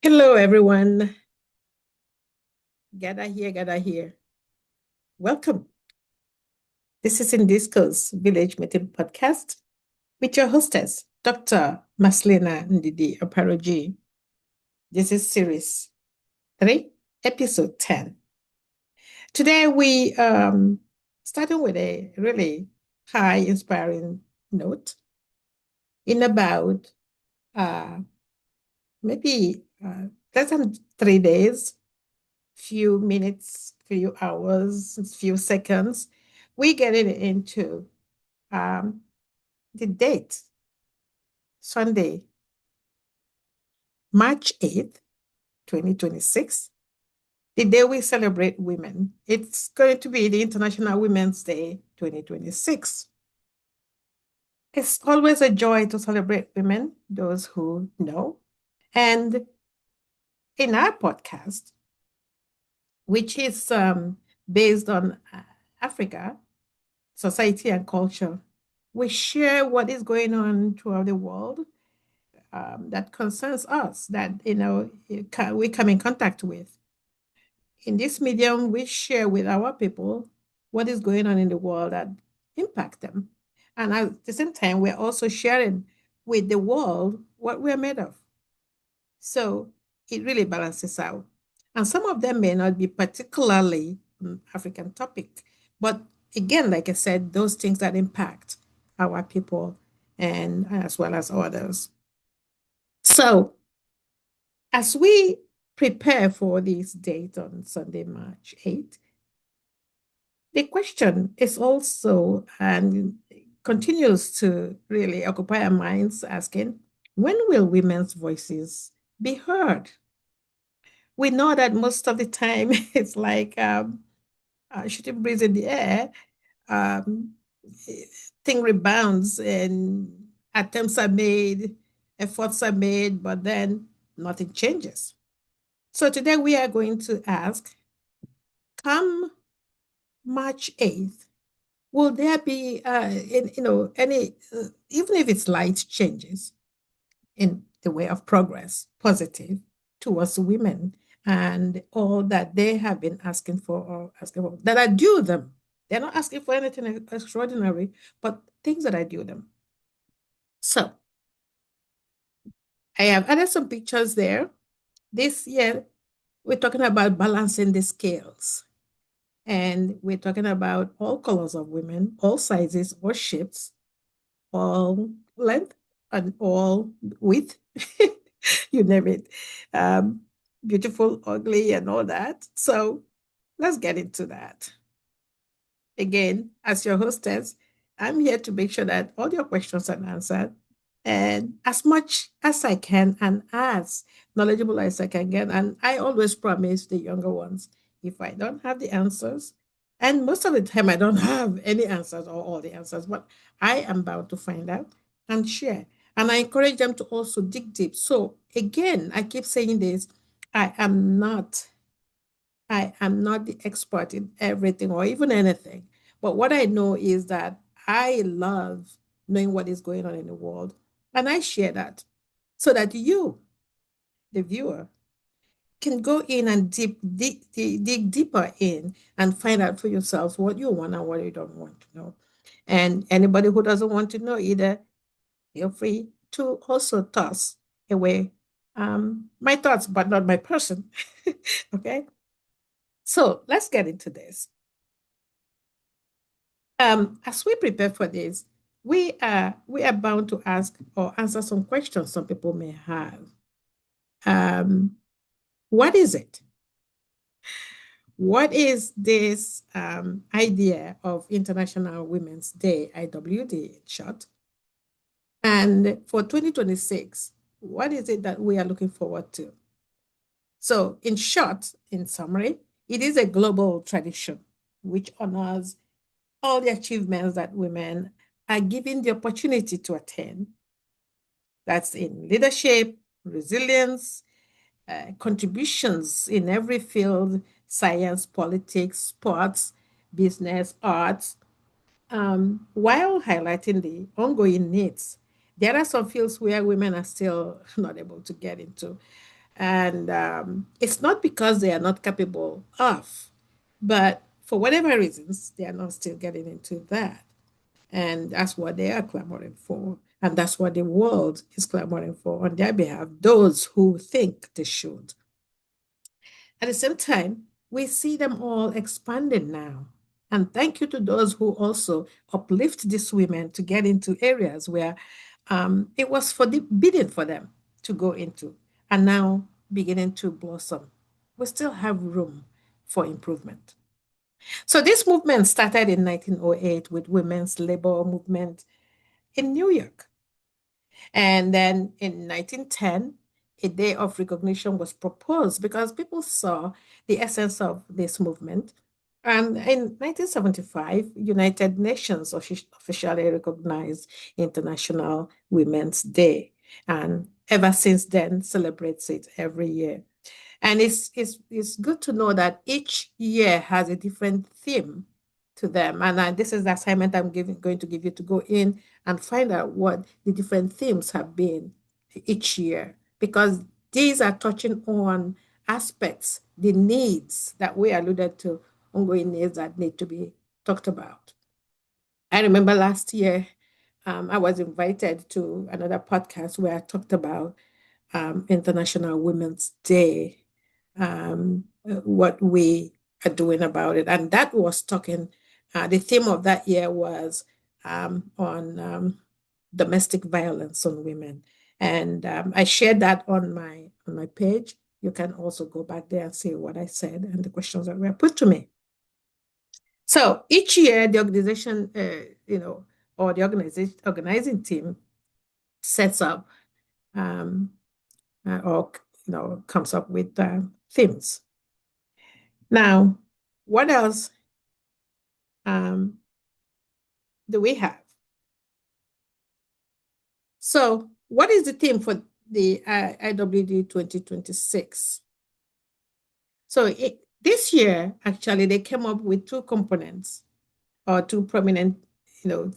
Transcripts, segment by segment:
Hello, everyone. Gather here, gather here. Welcome. This is NDISCO'S Village Meeting Podcast with your hostess, Dr. Maslina Ndidi-Oparoji. This is Series 3, Episode 10. Today, we starting with a really high, inspiring note in about uh, maybe less than 3 days, few minutes, few hours, few seconds, we get it into um, the date, Sunday, March 8th, 2026, the day we celebrate women. It's going to be the International Women's Day 2026. It's always a joy to celebrate women, those who know. And in our podcast, which is based on Africa, society and culture, we share what is going on throughout the world that concerns us, that we come in contact with. In this medium, we share with our people what is going on in the world that impact them, and at the same time, we're also sharing with the world what we're made of. So it really balances out. And some of them may not be particularly African topic, but again, like I said, those things that impact our people and as well as others. So as we prepare for this date on Sunday, March 8th, the question is also and continues to really occupy our minds asking, when will women's voices be heard? We know that most of the time it's like shooting breeze in the air, um, thing rebounds and attempts are made, efforts are made, but then nothing changes. So today we are going to ask, come March 8th, will there be, any, even if it's light changes in the way of progress, positive towards women and all that they have been asking for or asking for, that are due them. They're not asking for anything extraordinary, but things that are due them. So I have added some pictures there. This year, we're talking about balancing the scales. And we're talking about all colors of women, all sizes, all shapes, all length, and all width. You name it. Um, Beautiful, ugly, and all that. So let's get into that. Again, as your hostess, I'm here to make sure that all your questions are answered and as much as I can and as knowledgeable as I can get. And I always promise the younger ones, if I don't have the answers, and most of the time I don't have any answers or all the answers, but I am bound to find out and share. And I encourage them to also dig deep. So again, I keep saying this, I am not I am not the expert in everything or even anything. But what I know is that I love knowing what is going on in the world. And I share that so that you, the viewer, can go in and dig deeper in and find out for yourselves what you want and what you don't want to know. And anybody who doesn't want to know either, feel free to also toss away my thoughts, but not my person. Okay. So let's get into this. As we prepare for this, we are bound to ask or answer some questions some people may have. Um, what is it? What is this idea of International Women's Day, IWD in short? And for 2026, what is it that we are looking forward to? So, in short, in summary, it is a global tradition which honors all the achievements that women are given the opportunity to attain. That's in leadership, resilience, contributions in every field: science, politics, sports, business, arts, while highlighting the ongoing needs. There are some fields where women are still not able to get into. And it's not because they are not capable of, but for whatever reasons, they are not still getting into that. And that's what they are clamoring for. And that's what the world is clamoring for on their behalf, those who think they should. At the same time, we see them all expanding now. And thank you to those who also uplift these women to get into areas where it was forbidden for them to go into, and now beginning to blossom. We still have room for improvement. So this movement started in 1908 with women's labor movement in New York. And then in 1910, a day of recognition was proposed because people saw the essence of this movement. And in 1975, United Nations officially recognized International Women's Day. And ever since then, celebrates it every year. And it's good to know that each year has a different theme to them. And this is the assignment going to give you to go in and find out what the different themes have been each year, because these are touching on aspects, the needs that we alluded to, ongoing needs that need to be talked about. I remember last year, I was invited to another podcast where I talked about International Women's Day, what we are doing about it. And that was the theme of that year was on domestic violence on women. And I shared that on my page. You can also go back there and see what I said and the questions that were put to me. So each year, the organization, or the organizing team sets up um, or comes up with themes. Now, what else um, do we have? So, what is the theme for the IWD 2026? So, this year, actually, they came up with two components or two prominent,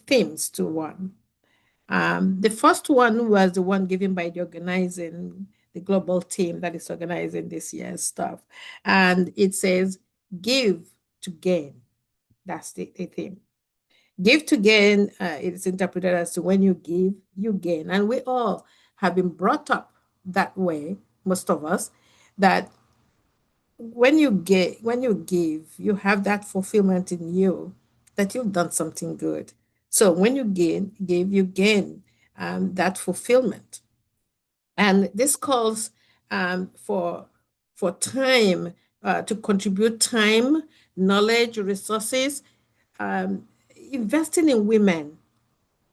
themes to one. The first one was the one given by the global team that is organizing this year's stuff. And it says, give to gain. That's the theme. Give to gain, it is interpreted as to when you give, you gain. And we all have been brought up that way, most of us, that when you give, you have that fulfillment in you that you've done something good. So when you give, you gain that fulfillment. And this calls for time, to contribute time, knowledge, resources, um, investing in women,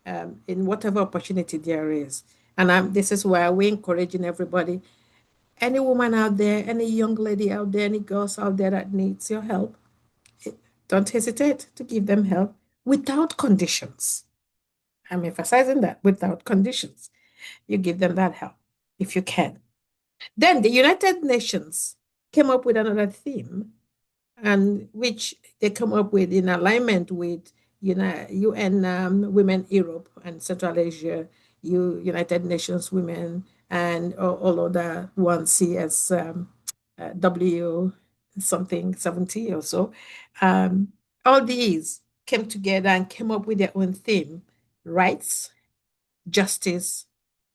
in whatever opportunity there is. And this is why we're encouraging everybody, any woman out there, any young lady out there, any girls out there that needs your help, don't hesitate to give them help without conditions. I'm emphasizing that, without conditions. You give them that help if you can. Then the United Nations came up with another theme, and which they come up with in alignment with UN Women Europe and Central Asia, United Nations Women, and all other ones, CS W something 70 or so. All these came together and came up with their own theme: rights, justice,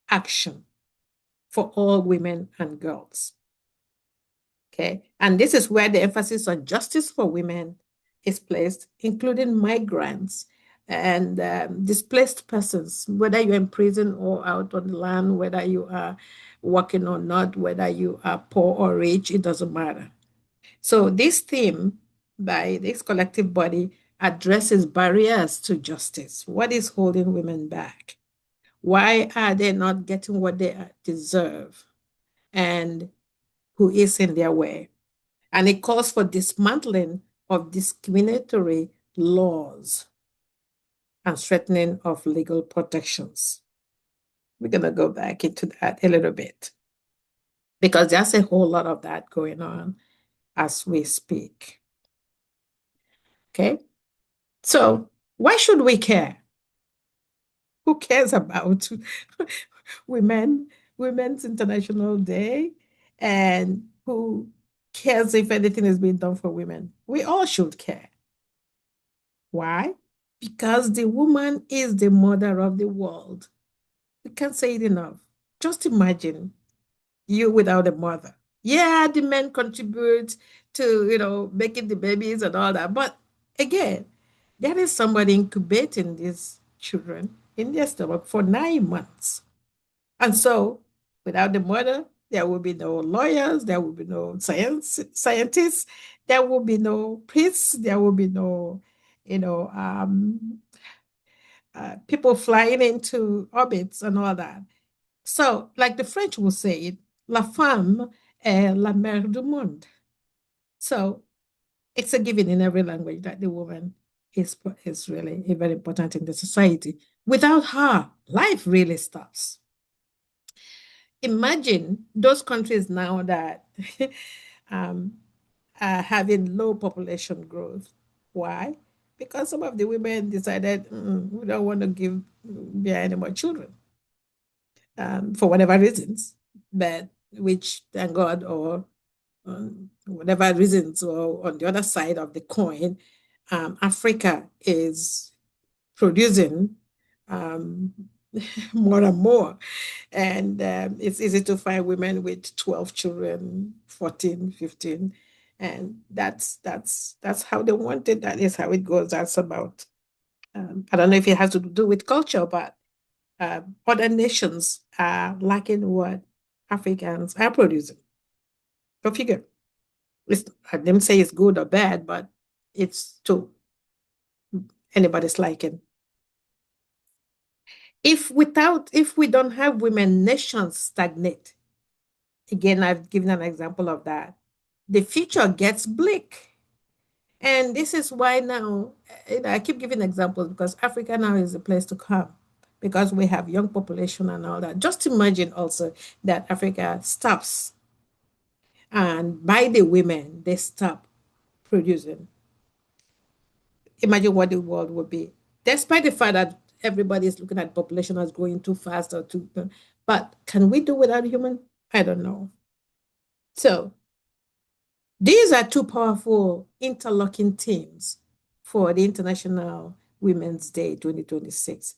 action for all women and girls. Okay. And this is where the emphasis on justice for women is placed, including migrants and displaced persons, whether you're in prison or out on the land, whether you are working or not, whether you are poor or rich, it doesn't matter. So this theme by this collective body addresses barriers to justice. What is holding women back? Why are they not getting what they deserve? And who is in their way? And it calls for dismantling of discriminatory laws and strengthening of legal protections. We're going to go back into that a little bit because there's a whole lot of that going on as we speak. Okay. So why should we care? Who cares about Women's International Day? and who cares if anything is being done for women. We all should care. Why? Because the woman is the mother of the world. We can't say it enough. Just imagine you without a mother. Yeah, the men contribute to, making the babies and all that. But again, there is somebody incubating these children in their stomach for 9 months. And so, without the mother, there will be no lawyers, there will be no scientists, there will be no priests, there will be no, you know, um, people flying into orbits and all that. So, like the French will say it, la femme est la mère du monde. So, it's a given in every language that the woman is really very important in the society. Without her, life really stops. Imagine those countries now that um, are having low population growth. Why? Because some of the women decided we don't want to give bear any more children for whatever reasons, but which thank God, or whatever reasons, or on the other side of the coin, Africa is producing um, more and more. And it's easy to find women with 12 children, 14, 15. And that's how they want it. That is how it goes. That's about, I don't know if it has to do with culture, but other nations are lacking what Africans are producing. Go figure. I didn't say it's good or bad, but it's to anybody's liking. If we don't have women, nations stagnate. Again, I've given an example of that. The future gets bleak. And this is why now, I keep giving examples because Africa now is the place to come because we have young population and all that. Just imagine also that Africa stops, and by the women, they stop producing. Imagine what the world would be, despite the fact that everybody is looking at population as growing too fast or too, but can we do without human? I don't know. So these are two powerful interlocking themes for the International Women's Day 2026.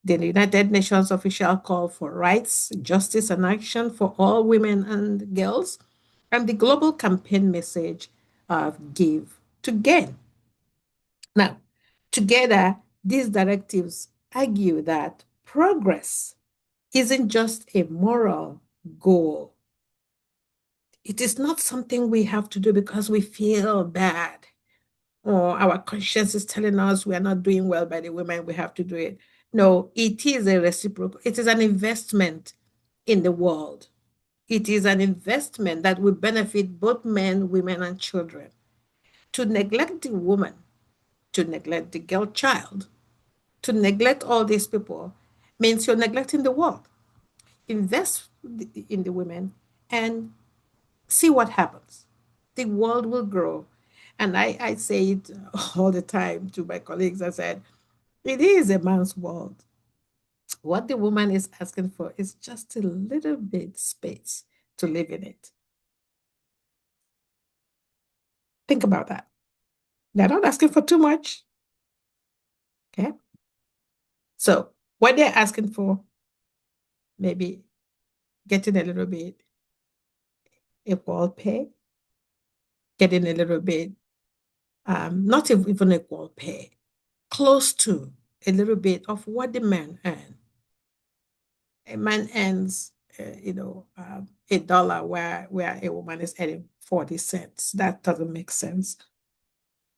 The United Nations official call for rights, justice, and action for all women and girls, and the global campaign message of Give to Gain. Now, together, these directives argue that progress isn't just a moral goal. It is not something we have to do because we feel bad or our conscience is telling us we are not doing well by the women, we have to do it. No, it is a reciprocal, it is an investment in the world. It is an investment that will benefit both men, women, and children. To neglect the woman, to neglect the girl child, to neglect all these people means you're neglecting the world. Invest in the women and see what happens. The world will grow. And I say it all the time to my colleagues. I said, it is a man's world. What the woman is asking for is just a little bit space to live in it. Think about that. They're not asking for too much. Okay. So what they're asking for, maybe getting a little bit equal pay, getting a little bit, not even equal pay, close to a little bit of what the men earn. A man earns, $1 where a woman is earning 40 cents. That doesn't make sense.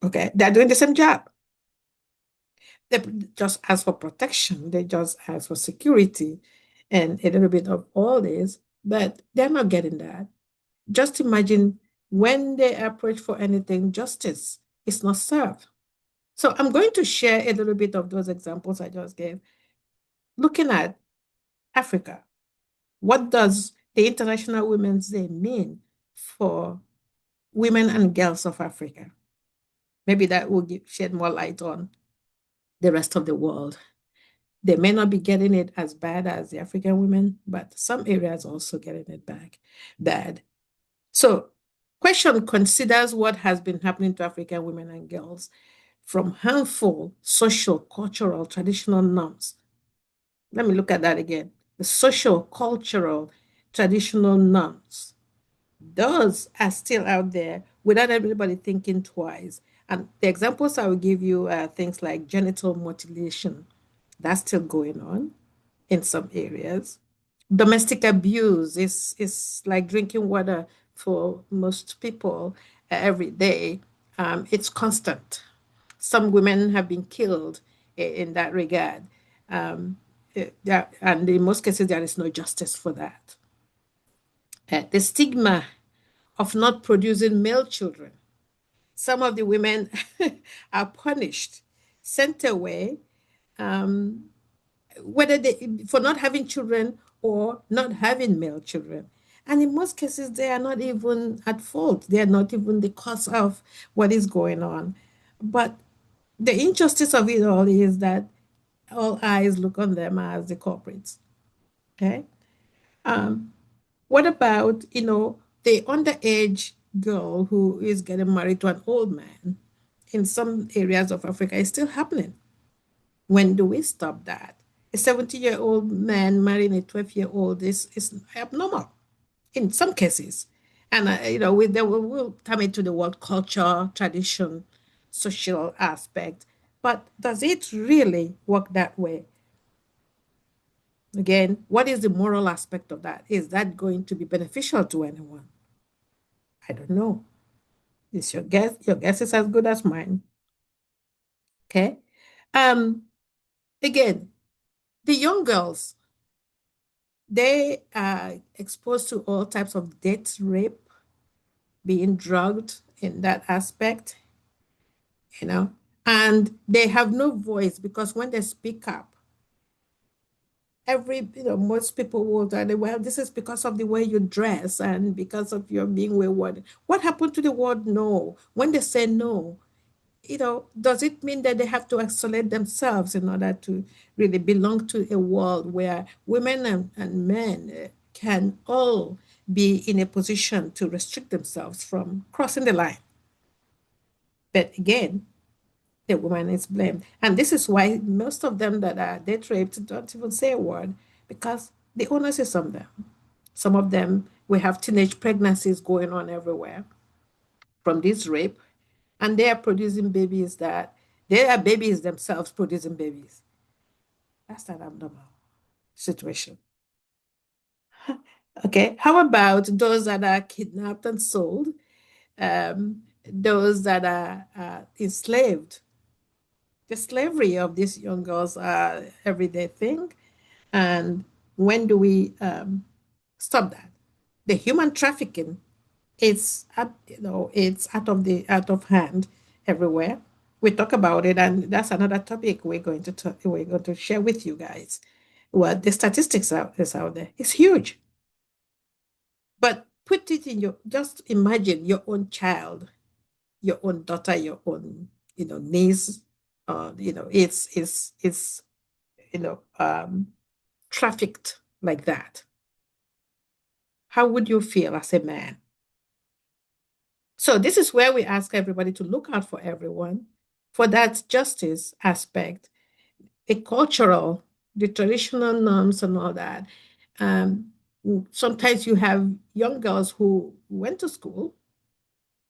Okay, they're doing the same job. They just ask for protection. They just ask for security and a little bit of all this, but they're not getting that. Just imagine when they approach for anything, justice is not served. So I'm going to share a little bit of those examples I just gave. Looking at Africa, what does the International Women's Day mean for women and girls of Africa? Maybe that will shed more light on the rest of the world. They may not be getting it as bad as the African women, but some areas also getting it bad. So, question considers what has been happening to African women and girls from harmful social, cultural, traditional norms. Let me look at that again. The social, cultural, traditional norms. Those are still out there without everybody thinking twice. And the examples I will give you are things like genital mutilation. That's still going on in some areas. Domestic abuse is like drinking water for most people every day. It's constant. Some women have been killed in that regard. And in most cases, there is no justice for that. The stigma of not producing male children. Some of the women are punished, sent away, um, whether they for not having children or not having male children. And in most cases, they are not even at fault. They are not even the cause of what is going on. But the injustice of it all is that all eyes look on them as the culprits. Okay. Um, what about, the underage girl who is getting married to an old man? In some areas of Africa, it's still happening. When do we stop that? A 70-year-old man marrying a 12-year-old is abnormal in some cases. And, we'll come into the word culture, tradition, social aspect. But does it really work that way? Again, what is the moral aspect of that? Is that going to be beneficial to anyone? I don't know. It's your guess. Your guess is as good as mine. Okay. Um, Again, the young girls, they are exposed to all types of death, rape, being drugged in that aspect, you know, and they have no voice because when they speak up, most people will say, well, this is because of the way you dress and because of your being wayward. What happened to the word no? When they say no, does it mean that they have to isolate themselves in order to really belong to a world where women and men can all be in a position to restrict themselves from crossing the line? But again, the woman is blamed. And this is why most of them that are death raped don't even say a word because the onus is on them. Some of them, we have teenage pregnancies going on everywhere from this rape, and they are producing babies that they are babies themselves producing babies. That's an abnormal situation. Okay, how about those that are kidnapped and sold? Those that are enslaved. The slavery of these young girls are everyday thing. And when do we stop that? The human trafficking, it's out of hand everywhere. We talk about it, and that's another topic we're going to share with you guys. Well, the statistics is out there. It's huge. But put it in just imagine your own child, your own daughter, your own, niece, it's you know, um, trafficked like that. How would you feel as a man? So this is where we ask everybody to look out for everyone, for that justice aspect, the traditional norms and all that. Um, Sometimes you have young girls who went to school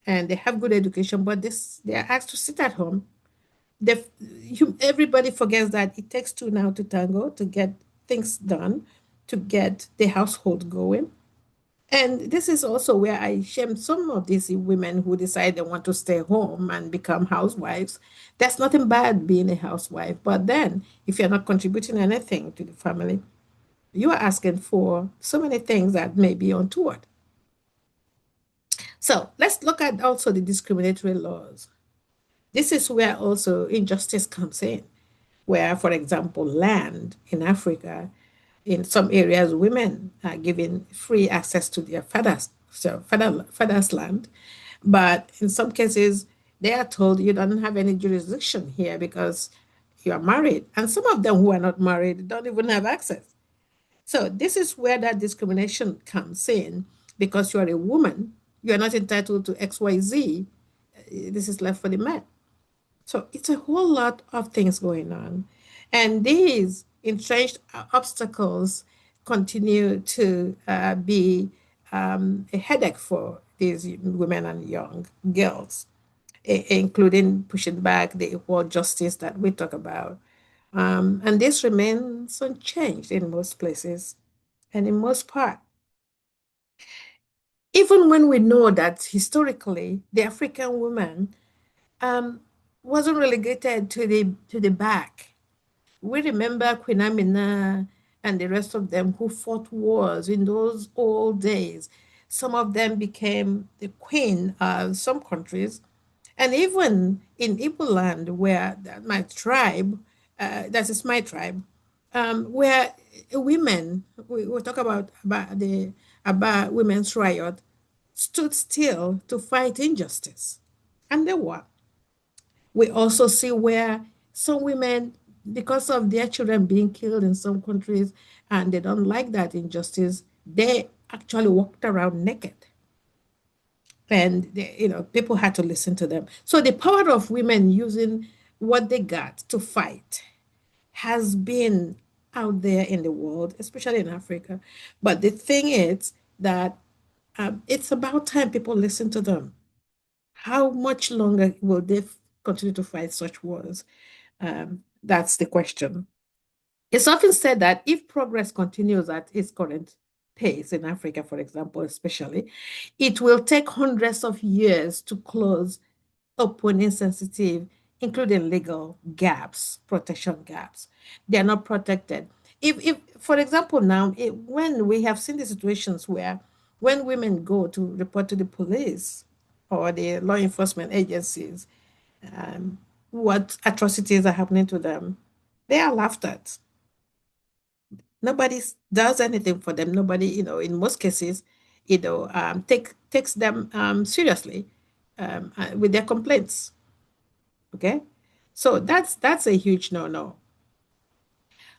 and they have good education, but they are asked to sit at home. Everybody forgets that it takes two now to tango to get things done, to get the household going. And this is also where I shame some of these women who decide they want to stay home and become housewives. There's nothing bad being a housewife, but then if you're not contributing anything to the family, you are asking for so many things that may be untoward. So let's look at also the discriminatory laws. This is where also injustice comes in, where, for example, land in Africa, in some areas, women are given free access to their father's land. But in some cases, they are told you don't have any jurisdiction here because you are married. And some of them who are not married don't even have access. So this is where that discrimination comes in because you are a woman You are not entitled to XYZ. This is left for the men. So it's a whole lot of things going on. And these entrenched obstacles continue to be a headache for these women and young girls, including pushing back the equal justice that we talk about. And this remains unchanged in most places and in most part. Even when we know that historically the African woman um, wasn't relegated to the back. We remember Queen Amina and the rest of them who fought wars in those old days. Some of them became the queen of some countries. And even in Igbo land, where my tribe, that is my tribe, where women, we talk about women's riot, stood still to fight injustice. And they won. We also see where some women, because of their children being killed in some countries, and they don't like that injustice, they actually walked around naked. And people had to listen to them. So the power of women using what they got to fight has been out there in the world, especially in Africa. But the thing is that it's about time people listen to them. How much longer will they continue to fight such wars? That's the question. It's often said that if progress continues at its current pace in Africa, for example, especially, it will take hundreds of years to close open, insensitive, including legal gaps, protection gaps. They are not protected. If for example, now, when we have seen the situations where when women go to report to the police or the law enforcement agencies, um, what atrocities are happening to them, they are laughed at. Nobody does anything for them. Nobody, in most cases, takes them seriously with their complaints. Okay, so that's a huge no-no.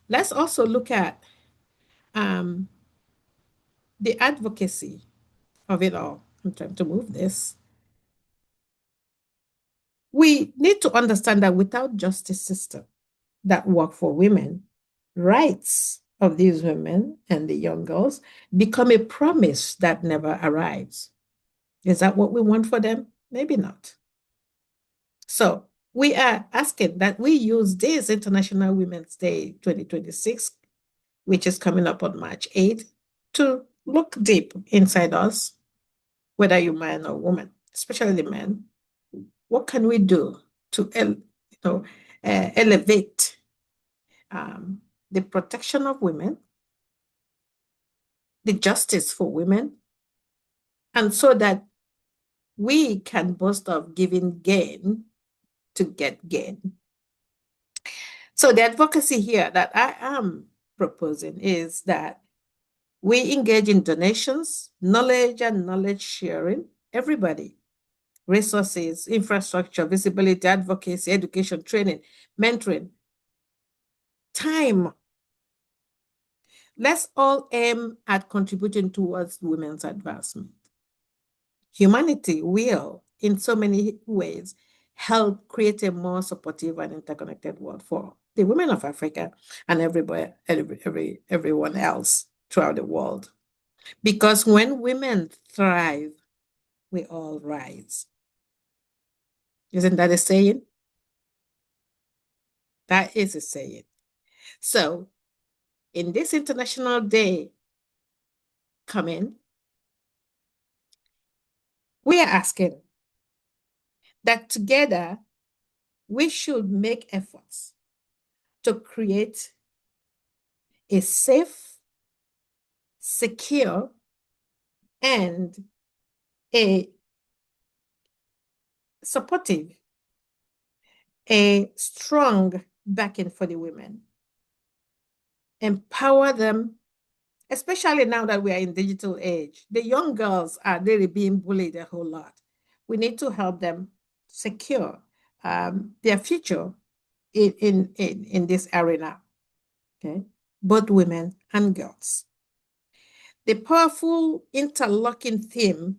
Let's also look at um, the advocacy of it all. I'm trying to move this. We need to understand that without justice system that work for women, rights of these women and the young girls become a promise that never arrives. Is that what we want for them? Maybe not. So we are asking that we use this International Women's Day 2026, which is coming up on March 8th, to look deep inside us, whether you're man or woman, especially the men. What can we do to elevate the protection of women, the justice for women, and so that we can boast of giving gain to get gain. So the advocacy here that I am proposing is that we engage in donations, knowledge and knowledge sharing, everybody, resources, infrastructure, visibility, advocacy, education, training, mentoring, time. Let's all aim at contributing towards women's advancement. Humanity will, in so many ways, help create a more supportive and interconnected world for the women of Africa and everyone else throughout the world. Because when women thrive, we all rise. Isn't that a saying? That is a saying. So, in this International Day coming, we are asking that together we should make efforts to create a safe, secure, and a supportive, a strong backing for the women. Empower them, especially now that we are in digital age. The young girls are really being bullied a whole lot. We need to help them secure their future in this arena, okay? Both women and girls. The powerful interlocking theme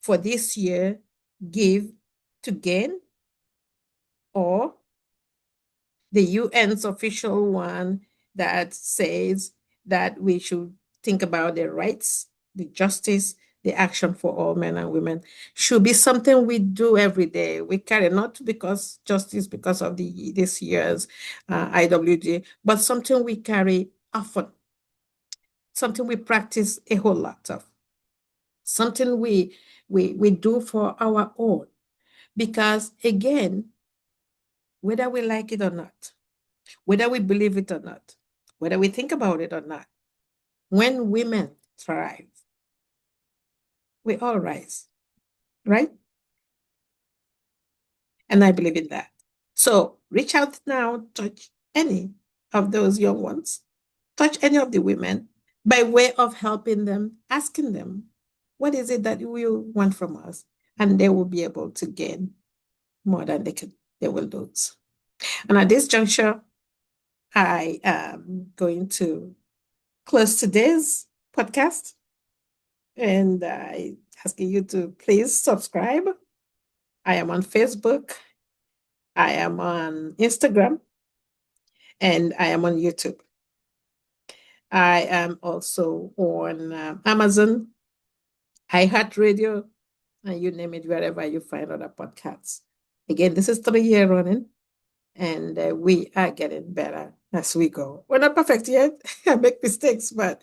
for this year, give to gain, or the UN's official one that says that we should think about their rights, the justice, the action for all men and women should be something we do every day. We carry not because justice because of this year's IWG, but something we carry often, something we practice a whole lot of, something we do for our own. Because again, whether we like it or not, whether we believe it or not, whether we think about it or not, when women thrive, we all rise, right? And I believe in that. So reach out now, touch any of those young ones, touch any of the women by way of helping them, asking them, what is it that you want from us? And they will be able to gain more than they will lose. And at this juncture, I am going to close today's podcast, and I asking you to please subscribe. I am on Facebook, I am on Instagram, and I am on YouTube. I am also on Amazon, iHeartRadio, and you name it, wherever you find other podcasts. Again, this is 3 years running, and we are getting better as we go. We're not perfect yet. I make mistakes, but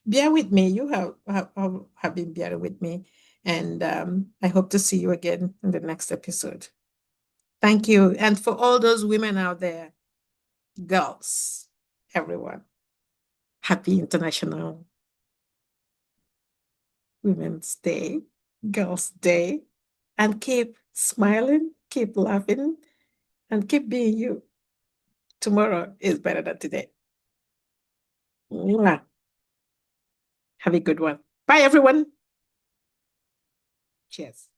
bear with me. You have been bearing with me, and I hope to see you again in the next episode. Thank you. And for all those women out there, girls, everyone, happy International Women's Day, Girls' Day, and keep smiling, keep laughing, and keep being you. Tomorrow is better than today. Mwah. Have a good one. Bye, everyone. Cheers.